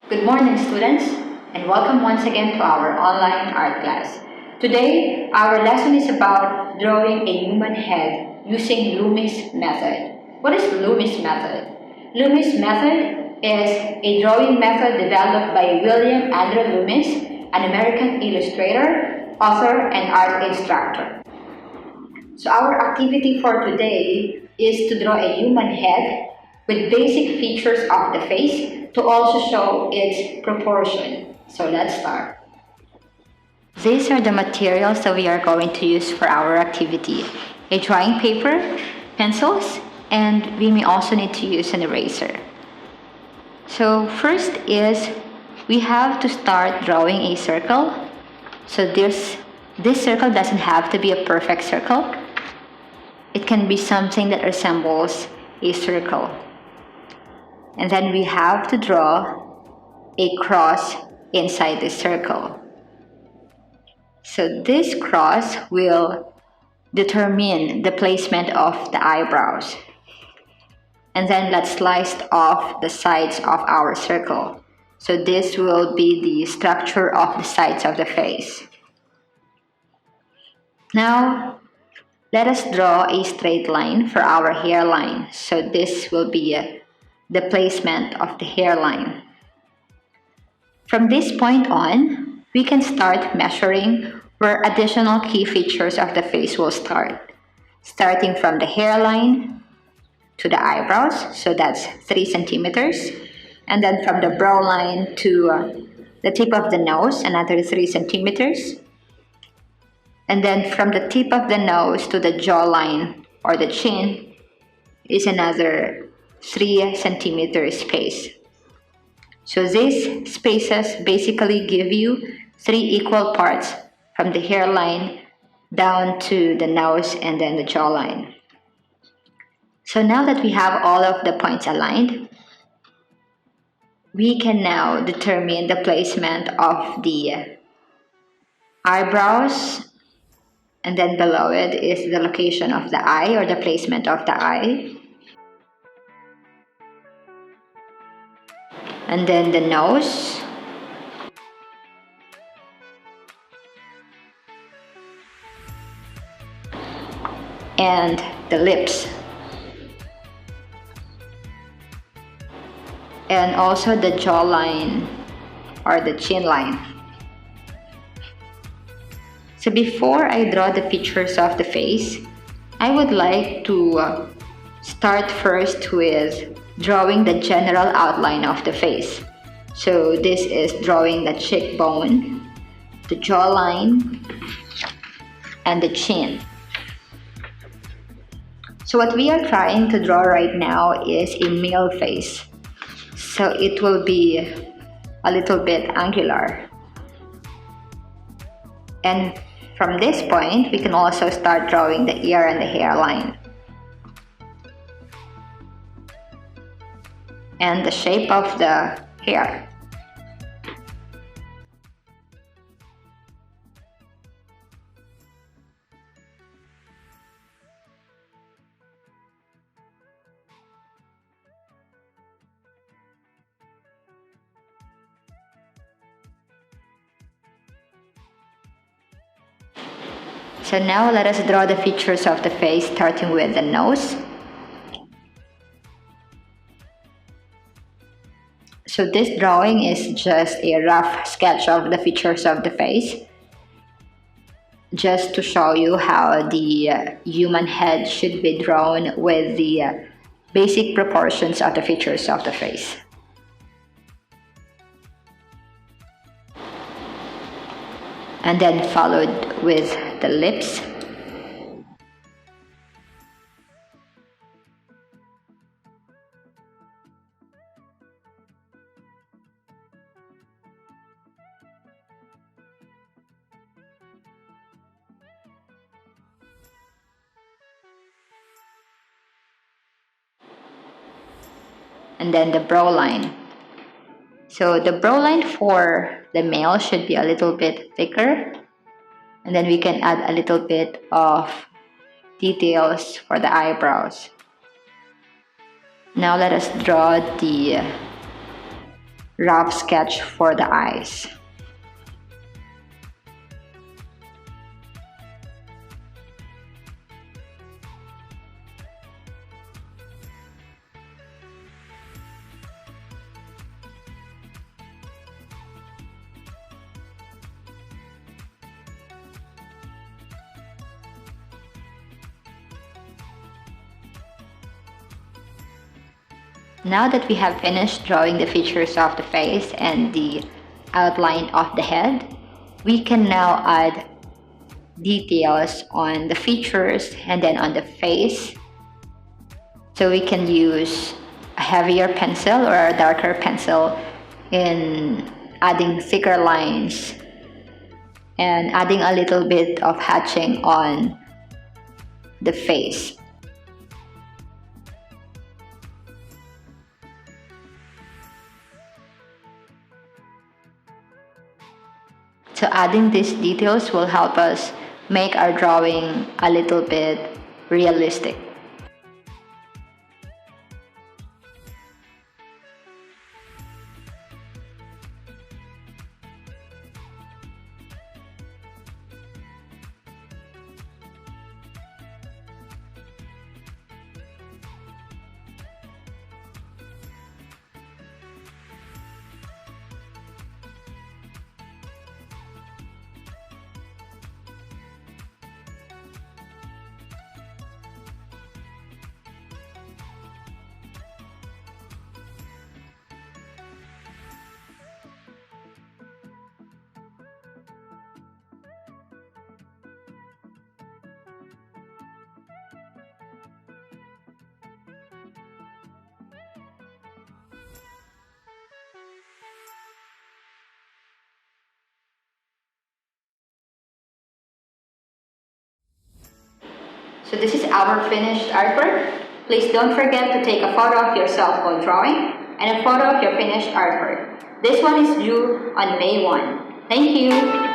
Good morning, students, and welcome once again to our online art class. Today, our lesson is about drawing a human head using Loomis method. What is Loomis method? Loomis method is a drawing method developed by William Andrew Loomis, an American illustrator, author, and art instructor. So our activity for today is to draw a human head with basic features of the face to also show its proportion. So let's start. These are the materials that we are going to use for our activity. A drawing paper, pencils, and we may also need to use an eraser. So first is we have to start drawing a circle. So this circle doesn't have to be a perfect circle. It can be something that resembles a circle. And then we have to draw a cross inside the circle. So this cross will determine the placement of the eyebrows. And then let's slice off the sides of our circle. So this will be the structure of the sides of the face. Now, let us draw a straight line for our hairline. So this will be the placement of the hairline. From this point on, we can start measuring where additional key features of the face will start. Starting from the hairline to the eyebrows, so that's 3 centimeters. And then from the brow line to the tip of the nose, another 3 centimeters. And then from the tip of the nose to the jawline or the chin is another 3 centimeter space. So these spaces basically give you 3 equal parts from the hairline down to the nose and then the jawline. So now that we have all of the points aligned, we can now determine the placement of the eyebrows. And then below it is the location of the eye or the placement of the eye. And then the nose. And the lips. And also the jawline or the chin line. So before I draw the features of the face, I would like to start first with drawing the general outline of the face. So this is drawing the cheekbone, the jawline, and the chin. So what we are trying to draw right now is a male face. So it will be a little bit angular. And from this point, we can also start drawing the ear and the hairline. And the shape of the hair. So now let us draw the features of the face, starting with the nose. So this drawing is just a rough sketch of the features of the face, just to show you how the human head should be drawn with the basic proportions of the features of the face. And then followed with the lips. And then the brow line. So the brow line for the male should be a little bit thicker. And then we can add a little bit of details for the eyebrows. Now let us draw the rough sketch for the eyes. Now that we have finished drawing the features of the face and the outline of the head, we can now add details on the features and then on the face. So we can use a heavier pencil or a darker pencil in adding thicker lines and adding a little bit of hatching on the face. So adding these details will help us make our drawing a little bit realistic. So this is our finished artwork. Please don't forget to take a photo of yourself while drawing and a photo of your finished artwork. This one is due on May 1. Thank you!